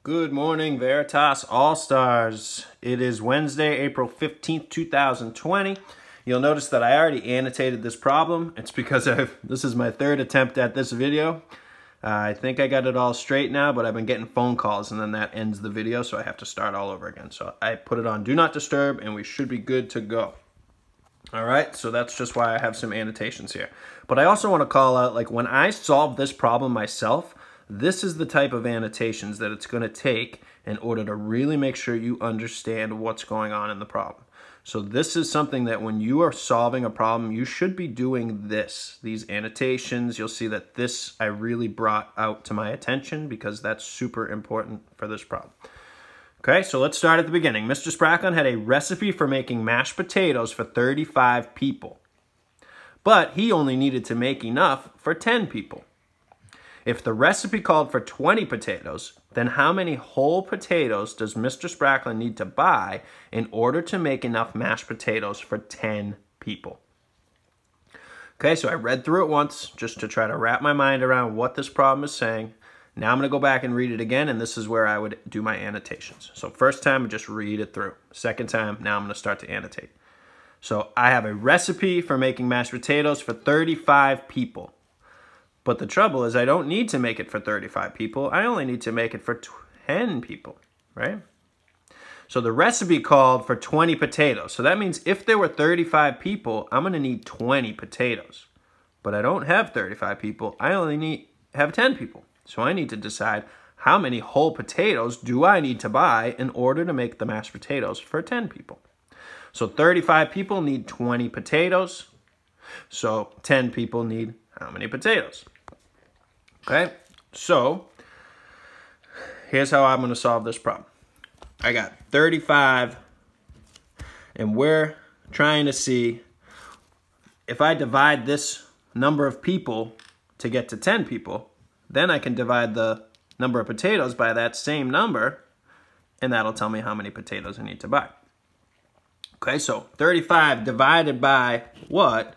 Good morning, Veritas All-Stars. It is Wednesday, April 15th, 2020. You'll notice that I already annotated this problem. It's because this is my third attempt at this video. I think I got it all straight now, but I've been getting phone calls and then that ends the video, so I have to start all over again. So I put it on Do Not Disturb and we should be good to go. All right, so that's just why I have some annotations here. But I also want to call out, like, when I solve this problem myself, this is the type of annotations that it's going to take in order to really make sure you understand what's going on in the problem. So this is something that when you are solving a problem, you should be doing these annotations. You'll see that this I really brought out to my attention because that's super important for this problem. Okay, so let's start at the beginning. Mr. Spracklin had a recipe for making mashed potatoes for 35 people, but he only needed to make enough for 10 people. If the recipe called for 20 potatoes, then how many whole potatoes does Mr. Spracklin need to buy in order to make enough mashed potatoes for 10 people? Okay, so I read through it once just to try to wrap my mind around what this problem is saying. Now I'm going to go back and read it again, and this is where I would do my annotations. So first time, I just read it through. Second time, now I'm going to start to annotate. So I have a recipe for making mashed potatoes for 35 people. But the trouble is I don't need to make it for 35 people. I only need to make it for 10 people, right? So the recipe called for 20 potatoes. So that means if there were 35 people, I'm going to need 20 potatoes. But I don't have 35 people. I only have 10 people. So I need to decide how many whole potatoes do I need to buy in order to make the mashed potatoes for 10 people. So 35 people need 20 potatoes. So 10 people need how many potatoes? Okay, so here's how I'm going to solve this problem. I got 35, and we're trying to see if I divide this number of people to get to 10 people, then I can divide the number of potatoes by that same number, and that'll tell me how many potatoes I need to buy. Okay, so 35 divided by what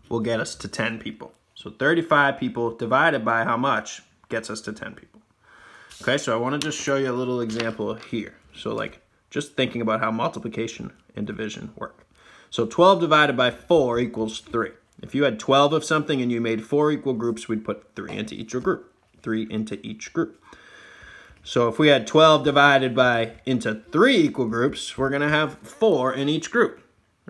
will get us to 10 people? So 35 people divided by how much gets us to 10 people. Okay, so I want to just show you a little example here. So like just thinking about how multiplication and division work. So 12 divided by 4 equals 3. If you had 12 of something and you made 4 equal groups, we'd put 3 into each group. 3 into each group. So if we had 12 divided by into 3 equal groups, we're going to have 4 in each group,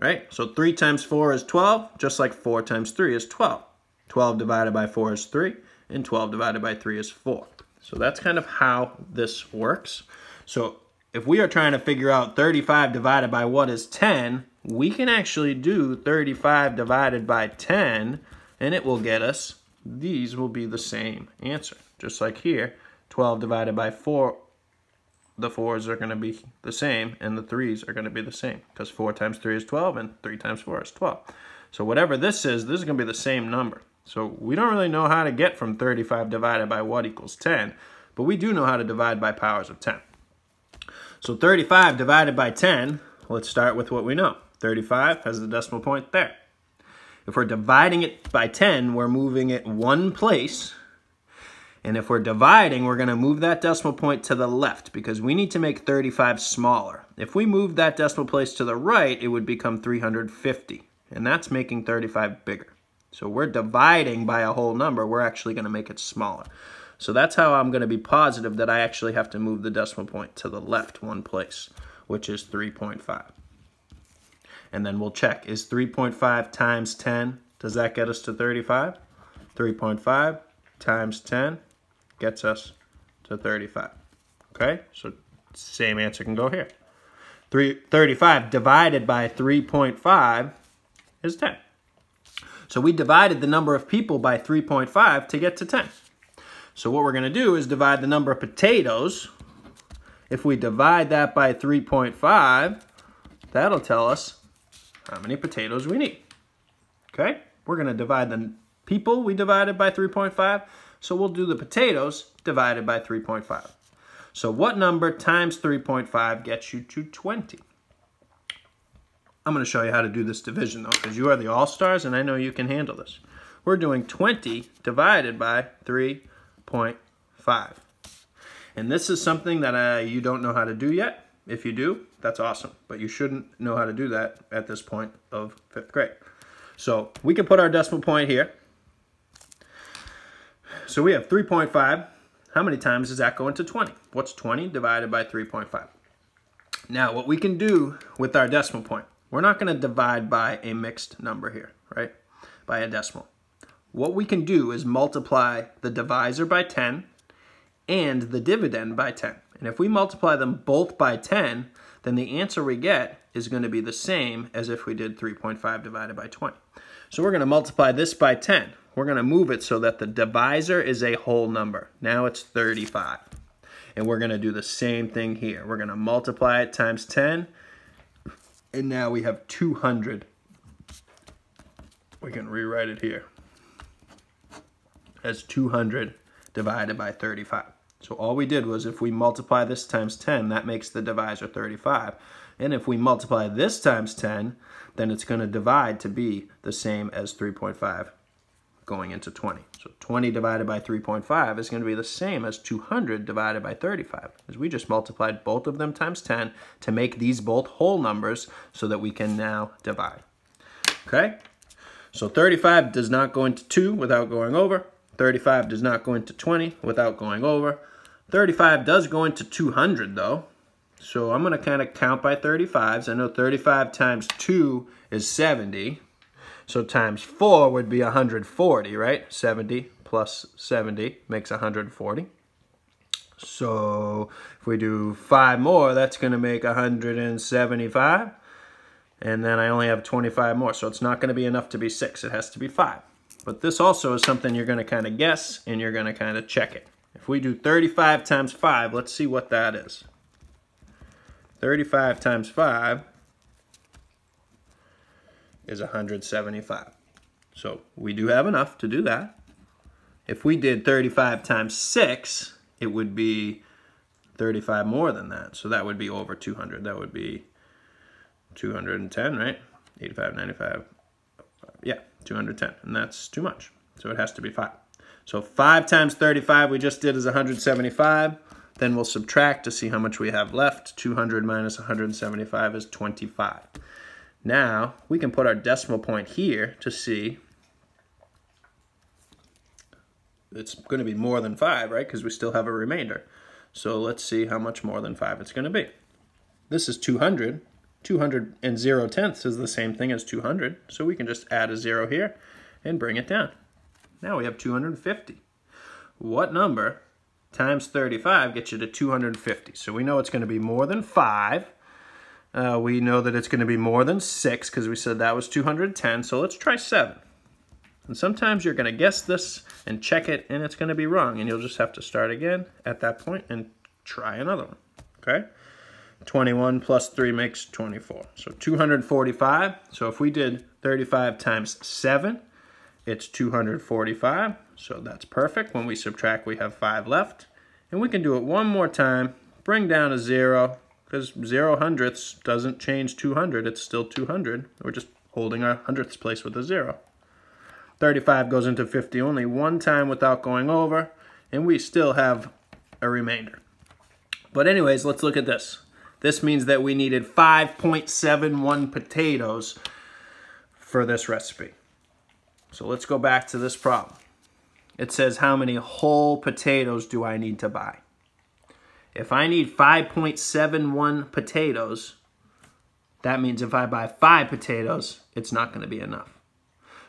right? So 3 times 4 is 12, just like 4 times 3 is 12. 12 divided by 4 is 3, and 12 divided by 3 is 4. So that's kind of how this works. So if we are trying to figure out 35 divided by what is 10, we can actually do 35 divided by 10, and it will get us, these will be the same answer. Just like here, 12 divided by 4, the 4s are going to be the same, and the 3s are going to be the same, because 4 times 3 is 12, and 3 times 4 is 12. So whatever this is going to be the same number. So we don't really know how to get from 35 divided by what equals 10, but we do know how to divide by powers of 10. So 35 divided by 10, let's start with what we know. 35 has the decimal point there. If we're dividing it by 10, we're moving it one place. And if we're dividing, we're going to move that decimal point to the left because we need to make 35 smaller. If we move that decimal place to the right, it would become 350. And that's making 35 bigger. So we're dividing by a whole number. We're actually going to make it smaller. So that's how I'm going to be positive that I actually have to move the decimal point to the left one place, which is 3.5. And then we'll check, is 3.5 times 10, does that get us to 35? 3.5 times 10 gets us to 35. Okay, so same answer can go here. 35 divided by 3.5 is 10. So we divided the number of people by 3.5 to get to 10. So what we're going to do is divide the number of potatoes. If we divide that by 3.5, that'll tell us how many potatoes we need. Okay? We're going to divide the people we divided by 3.5, so we'll do the potatoes divided by 3.5. So what number times 3.5 gets you to 20? I'm going to show you how to do this division, though, because you are the all-stars, and I know you can handle this. We're doing 20 divided by 3.5. And this is something that you don't know how to do yet. If you do, that's awesome. But you shouldn't know how to do that at this point of 5th grade. So we can put our decimal point here. So we have 3.5. How many times does that go into 20? What's 20 divided by 3.5? Now, what we can do with our decimal point, we're not going to divide by a mixed number here, right? By a decimal. What we can do is multiply the divisor by 10 and the dividend by 10. And if we multiply them both by 10, then the answer we get is going to be the same as if we did 3.5 divided by 20. So we're going to multiply this by 10. We're going to move it so that the divisor is a whole number. Now it's 35. And we're going to do the same thing here. We're going to multiply it times 10. And now we have 200. We can rewrite it here as 200 divided by 35. So all we did was if we multiply this times 10, that makes the divisor 35. And if we multiply this times 10, then it's going to divide to be the same as 3.5 going into 20. So 20 divided by 3.5 is going to be the same as 200 divided by 35, because we just multiplied both of them times 10 to make these both whole numbers so that we can now divide. Okay? So 35 does not go into 2 without going over. 35 does not go into 20 without going over. 35 does go into 200 though. So I'm going to kind of count by 35s. I know 35 times 2 is 70. So times 4 would be 140, right? 70 plus 70 makes 140. So if we do 5 more, that's going to make 175. And then I only have 25 more. So it's not going to be enough to be 6. It has to be 5. But this also is something you're going to kind of guess, and you're going to kind of check it. If we do 35 times 5, let's see what that is. 35 times 5 is 175. So we do have enough to do that. If we did 35 times 6, it would be 35 more than that. So that would be over 200. That would be 210, right? 85, 95. Yeah, 210. And that's too much. So it has to be 5. So 5 times 35 we just did is 175. Then we'll subtract to see how much we have left. 200 minus 175 is 25. Now, we can put our decimal point here to see it's going to be more than 5, right? Because we still have a remainder. So let's see how much more than 5 it's going to be. This is 200. 200 and 0 tenths is the same thing as 200. So we can just add a 0 here and bring it down. Now we have 250. What number times 35 gets you to 250? So we know it's going to be more than 5. We know that it's going to be more than 6 because we said that was 210. So let's try 7. And sometimes you're going to guess this and check it, and it's going to be wrong. And you'll just have to start again at that point and try another one. Okay? 21 plus 3 makes 24. So 245. So if we did 35 times 7, it's 245. So that's perfect. When we subtract, we have 5 left. And we can do it one more time. Bring down a 0, because 0 hundredths doesn't change 200. It's still 200. We're just holding our hundredths place with a 0. 35 goes into 50 only one time without going over. And we still have a remainder. But anyways, let's look at this. This means that we needed 5.71 potatoes for this recipe. So let's go back to this problem. It says how many whole potatoes do I need to buy? If I need 5.71 potatoes, that means if I buy 5 potatoes, it's not going to be enough.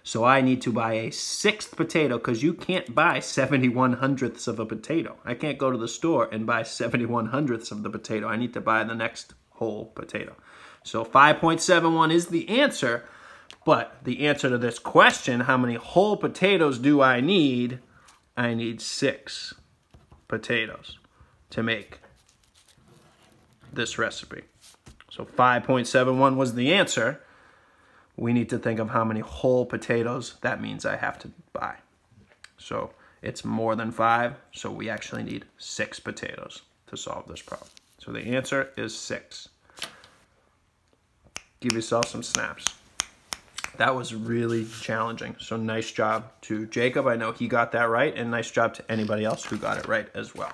So I need to buy a 6th potato, because you can't buy 71 hundredths of a potato. I can't go to the store and buy 71 hundredths of the potato. I need to buy the next whole potato. So 5.71 is the answer, but the answer to this question, how many whole potatoes do I need 6 potatoes to make this recipe. So 5.71 was the answer. We need to think of how many whole potatoes that means I have to buy. So it's more than 5, so we actually need 6 potatoes to solve this problem. So the answer is 6. Give yourself some snaps. That was really challenging. So nice job to Jacob. I know he got that right, and nice job to anybody else who got it right as well.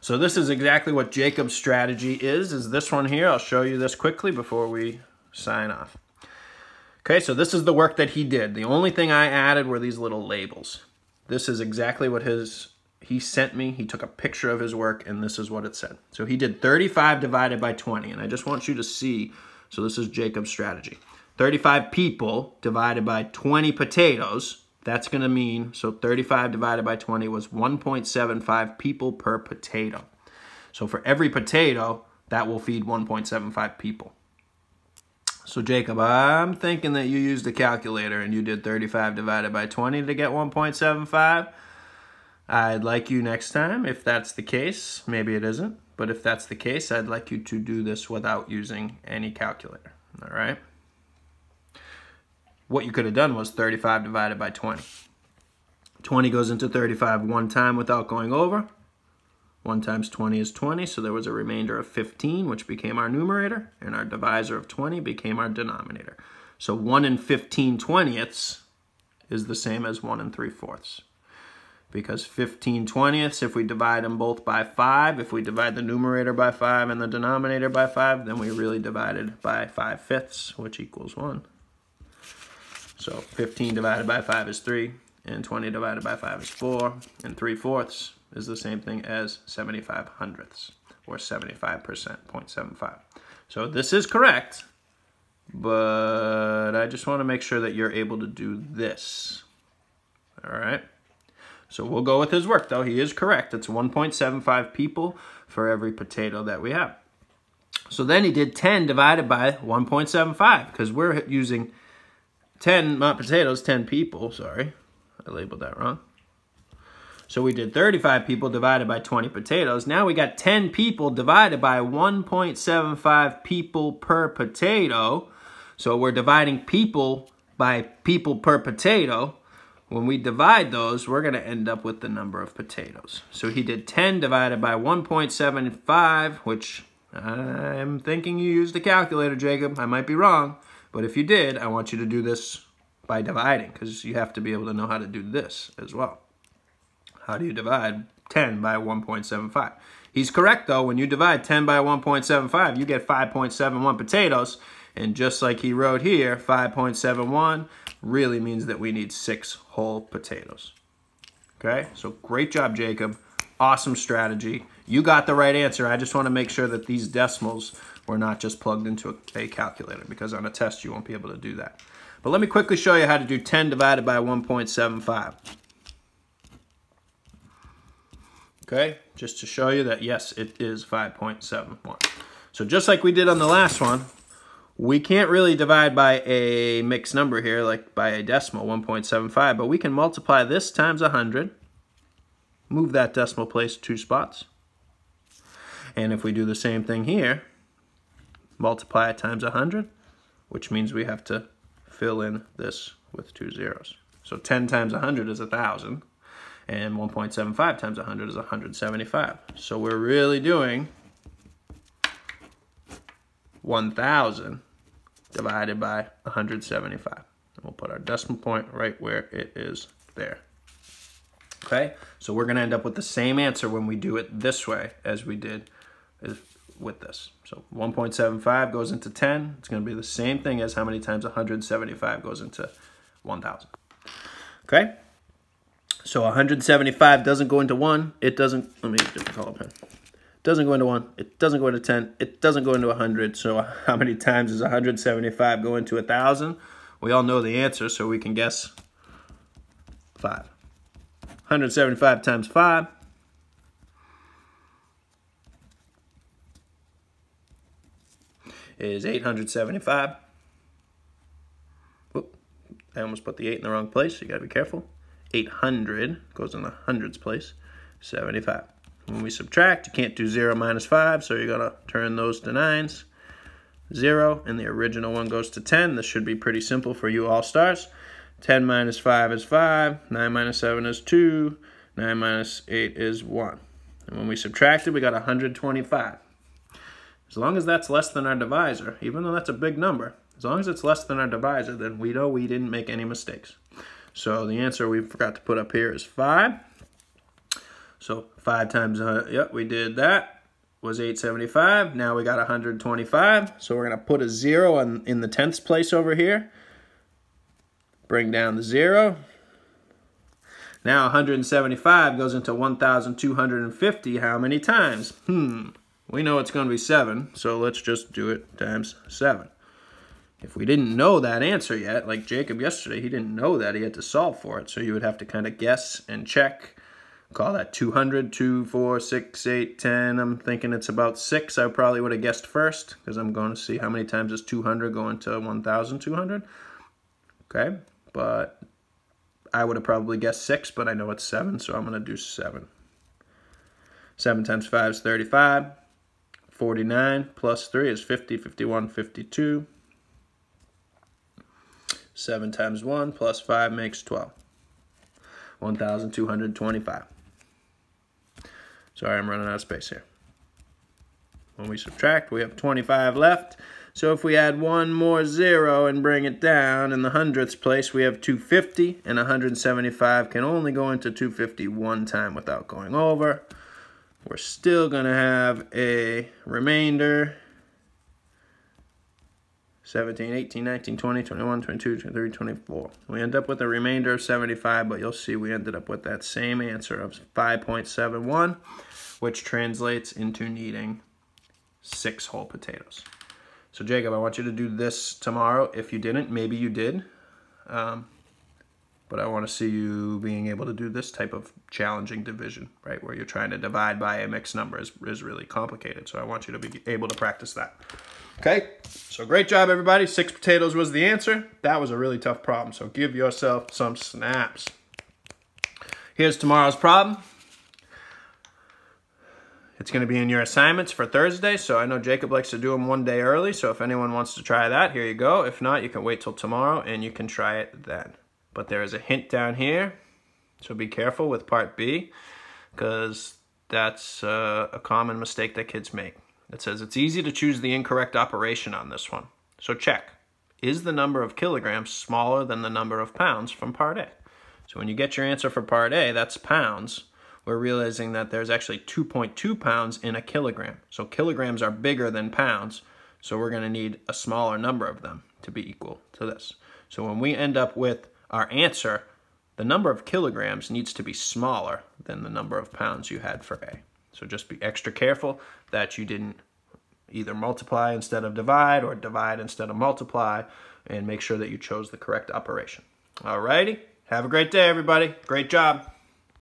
So this is exactly what Jacob's strategy is this one here. I'll show you this quickly before we sign off. Okay, so this is the work that he did. The only thing I added were these little labels. This is exactly what he sent me. He took a picture of his work, and this is what it said. So he did 35 divided by 20, and I just want you to see. So this is Jacob's strategy. 35 people divided by 20 potatoes. That's going to mean, so 35 divided by 20 was 1.75 people per potato. So for every potato, that will feed 1.75 people. So Jacob, I'm thinking that you used a calculator and you did 35 divided by 20 to get 1.75. I'd like you next time, if that's the case, maybe it isn't, but if that's the case, I'd like you to do this without using any calculator, all right? What you could have done was 35 divided by 20. 20 goes into 35 one time without going over. 1 times 20 is 20, so there was a remainder of 15, which became our numerator, and our divisor of 20 became our denominator. So 1 and 15 twentieths is the same as 1 and 3/4. Because 15 twentieths, if we divide them both by 5, if we divide the numerator by 5 and the denominator by 5, then we really divided by 5/5, which equals 1. So 15 divided by 5 is 3, and 20 divided by 5 is 4, and 3/4 is the same thing as 75 hundredths, or 75%, 0.75. So this is correct, but I just want to make sure that you're able to do this. All right? So we'll go with his work, though. He is correct. It's 1.75 people for every potato that we have. So then he did 10 divided by 1.75, because we're using 10, not potatoes, 10 people. Sorry, I labeled that wrong. So we did 35 people divided by 20 potatoes. Now we got 10 people divided by 1.75 people per potato. So we're dividing people by people per potato. When we divide those, we're going to end up with the number of potatoes. So he did 10 divided by 1.75, which I'm thinking you used a calculator, Jacob. I might be wrong. But if you did, I want you to do this by dividing, because you have to be able to know how to do this as well. How do you divide 10 by 1.75? He's correct, though. When you divide 10 by 1.75, you get 5.71 potatoes. And just like he wrote here, 5.71 really means that we need 6 whole potatoes. Okay? So great job, Jacob. Awesome strategy. You got the right answer. I just want to make sure that these decimals were not just plugged into a calculator, because on a test you won't be able to do that. But let me quickly show you how to do 10 divided by 1.75. Okay, just to show you that, yes, it is 5.71. So just like we did on the last one, we can't really divide by a mixed number here, like by a decimal, 1.75, but we can multiply this times 100, move that decimal place 2 spots. And if we do the same thing here, multiply it times 100, which means we have to fill in this with 2 zeros. So 10 times 100 is 1,000. And 1.75 times 100 is 175. So we're really doing 1,000 divided by 175. And we'll put our decimal point right where it is there. Okay, so we're going to end up with the same answer when we do it this way as we did with this. So 1.75 goes into 10. It's going to be the same thing as how many times 175 goes into 1,000. Okay? So 175 doesn't go into 1. It doesn't, let me use a different color pen. It doesn't go into 1. It doesn't go into 10. It doesn't go into 100. So how many times does 175 go into 1,000? We all know the answer, so we can guess 5. 175 times 5 is 875. Whoop, I almost put the 8 in the wrong place, so you gotta be careful. 800 goes in the hundreds place, 75. When we subtract, you can't do 0 minus 5, so you're going to turn those to 9s. 0, and the original one goes to 10. This should be pretty simple for you all-stars. 10 minus 5 is 5, 9 minus 7 is 2, 9 minus 8 is 1. And when we subtract it, we got 125. As long as that's less than our divisor, even though that's a big number, as long as it's less than our divisor, then we know we didn't make any mistakes. So the answer we forgot to put up here is 5. So 5 times 100, yep, we did that, was 875. Now we got 125. So we're going to put a 0 in the tenths place over here. Bring down the 0. Now 175 goes into 1,250 how many times? We know it's going to be 7, so let's just do it times 7. If we didn't know that answer yet, like Jacob yesterday, he didn't know that. He had to solve for it. So you would have to kind of guess and check. Call that 200, 2, 4, 6, 8, 10. I'm thinking it's about 6. I probably would have guessed first because I'm going to see how many times is 200 going to 1,200. Okay, but I would have probably guessed 6, but I know it's 7, so I'm going to do 7. 7 times 5 is 35. 49 plus 3 is 50, 51, 52. 7 times 1 plus 5 makes 12. 1,225. Sorry, I'm running out of space here. When we subtract, we have 25 left. So if we add one more 0 and bring it down, in the hundredths place, we have 250, and 175 can only go into 250 one time without going over. We're still going to have a remainder. 17, 18, 19, 20, 21, 22, 23, 24. We end up with a remainder of 75, but you'll see we ended up with that same answer of 5.71, which translates into needing 6 whole potatoes. So Jacob, I want you to do this tomorrow. If you didn't, maybe you did. But I want to see you being able to do this type of challenging division, right? Where you're trying to divide by a mixed number is really complicated. So I want you to be able to practice that. Okay, so great job, everybody. 6 potatoes was the answer. That was a really tough problem, so give yourself some snaps. Here's tomorrow's problem. It's going to be in your assignments for Thursday, so I know Jacob likes to do them one day early, so if anyone wants to try that, here you go. If not, you can wait till tomorrow, and you can try it then. But there is a hint down here, so be careful with part B, because that's a common mistake that kids make. It says it's easy to choose the incorrect operation on this one. So check. Is the number of kilograms smaller than the number of pounds from part A? So when you get your answer for part A, that's pounds. We're realizing that there's actually 2.2 pounds in a kilogram. So kilograms are bigger than pounds. So we're going to need a smaller number of them to be equal to this. So when we end up with our answer, the number of kilograms needs to be smaller than the number of pounds you had for A. So just be extra careful that you didn't either multiply instead of divide or divide instead of multiply, and make sure that you chose the correct operation. Alrighty, have a great day, everybody. Great job.